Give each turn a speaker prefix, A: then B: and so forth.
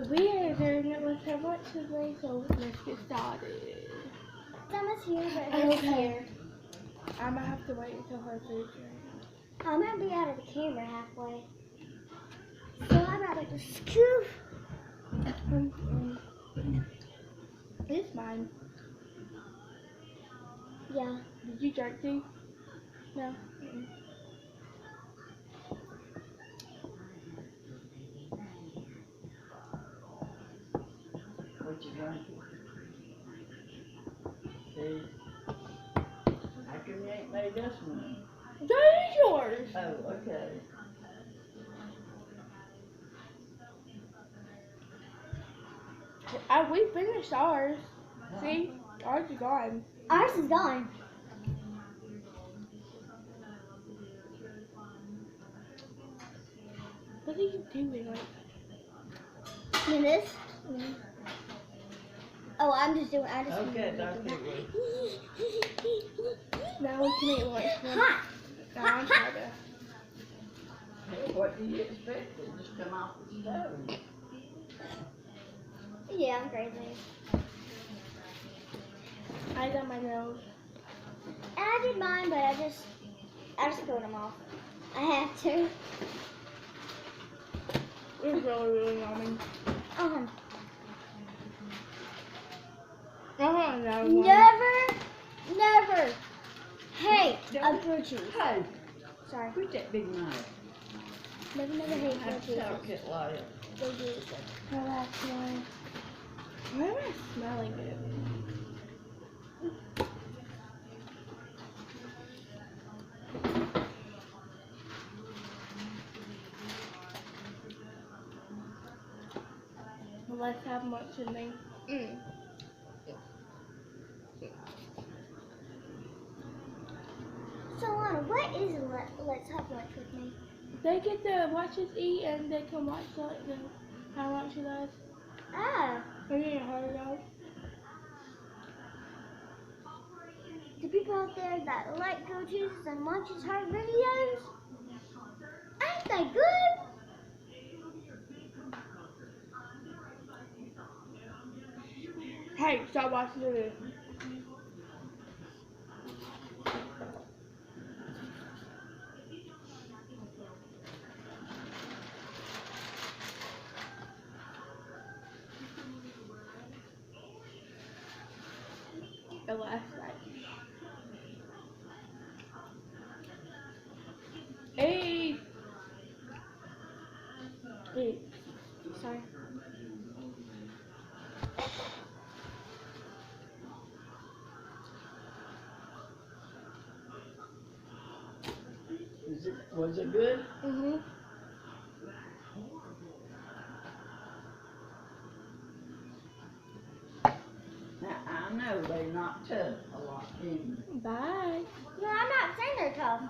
A: Weird, there was so much today, so let's get started.
B: Someone's here, but who's here?
A: I'm gonna have to wait until her food's ready.
B: I'm gonna be out of the camera halfway. So I'm about to scoop.
A: It's mine.
B: Yeah.
A: Did you drink tea? No.
C: What you drinking? See? How come you ain't made this one?
A: That is yours.
C: Oh, okay.
A: We finished ours. See? Ours is gone.
B: Ours is gone.
A: What are you doing?
B: And this? Oh, I'm just doing.
C: Okay, that's it.
A: Now we can eat lunch.
B: Hot.
A: Now I'm trying to.
C: Hey, what do you expect? It just come off the stove.
B: Yeah, I'm crazy.
A: I got my nails.
B: And I did mine, but I just peeled them off. I have to.
A: It's really yummy.
B: Never hate a blue cheese.
C: Hey,
B: Sorry.
C: quit that big knife.
B: Never hate
C: I
B: blue
C: have to
B: cheese.
C: tell Kit Lyle.
B: They do it.
A: The last one. Why am I smelling it? Let's have lunch in there.
B: So, Lana, what is let's have lunch with me?
A: They get to watch us eat and they can watch how lunch with us.
B: Ah,
A: We need $100.
B: the people out there that like go juices and lunches hard videos, ain't they good?
A: Hey, stop watching this. The last night. Hey! Hey.
B: Sorry.
C: Was it good?
A: Mhm.
C: Now, I know they knock tough a lot, didn't
A: Bye.
B: No, I'm not saying they're tough.